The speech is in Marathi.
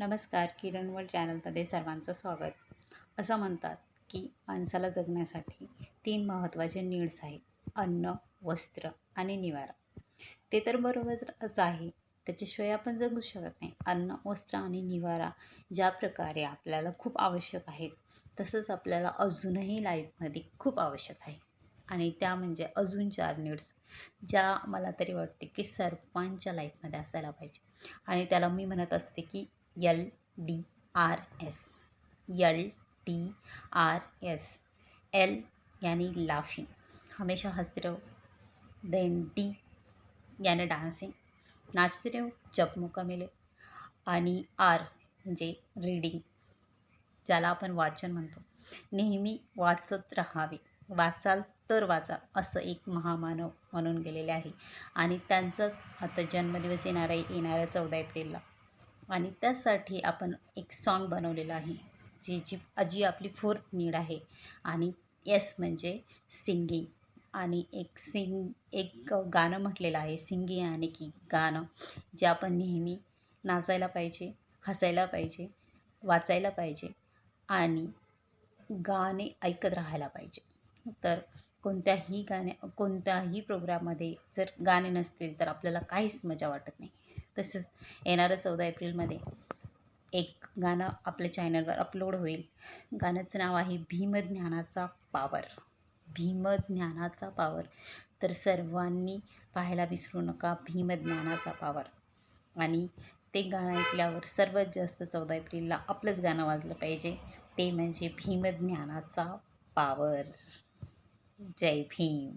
नमस्कार. किरण वर्ल्ड चॅनलमध्ये सर्वांचं स्वागत. असं म्हणतात की माणसाला जगण्यासाठी 3 महत्त्वाचे नीड्स आहेत: अन्न, वस्त्र आणि निवारा. ते तर बरोबरच आहे. त्याच्याशिवाय आपण जगू शकत नाही. अन्न, वस्त्र आणि निवारा ज्या प्रकारे आपल्याला खूप आवश्यक आहेत, तसंच आपल्याला अजूनही लाईफमध्ये खूप आवश्यक आहे. आणि त्या म्हणजे अजून 4 नीड्स, ज्या मला तरी वाटते की सर्वांच्या लाईफमध्ये असायला पाहिजे. आणि त्याला मी म्हणत असते की LDRS. LDRS. एल यानी लाफिंग, हमेशा हंसते रहो. देन डी यानी डान्सिंग, नाचते रहो जब मौका मिले. आणि आर म्हणजे रीडिंग, ज्याला आपण वाचन म्हणतो. नेहमी वाचत राहावे. वाचाल तर वाचाल, असं एक महामानव म्हणून गेलेले आहे. आणि त्यांचाच आता जन्मदिवस येणाऱ्या 14 एप्रिलला. आणि त्यासाठी आपण एक सॉन्ग बनवलेलं आहे, जी आपली 4th नीड आहे. आणि एस म्हणजे सिंगिंग. आणि एक गाणं म्हटलेलं आहे, सिंगिंग आणि की गाणं, जे आपण नेहमी नाचायला पाहिजे, हसायला पाहिजे, वाचायला पाहिजे आणि गाणे ऐकत राहायला पाहिजे. तर कोणत्याही प्रोग्राममध्ये जर गाणे नसतील तर आपल्याला काहीच मजा वाटत नाही. तसंच येणारं 14 एप्रिलमध्ये एक गाणं आपल्या चॅनलवर अपलोड होईल. गाण्याचं नाव आहे भीमज्ञानाचा पावर. भीमज्ञानाचा पावर. तर सर्वांनी पाहायला विसरू नका भीमज्ञानाचा पावर. आणि ते गाणं ऐकल्यावर सर्वात जास्त 14 एप्रिलला आपलंच गाणं वाजलं पाहिजे, ते म्हणजे भीमज्ञानाचा पावर. जय भीम.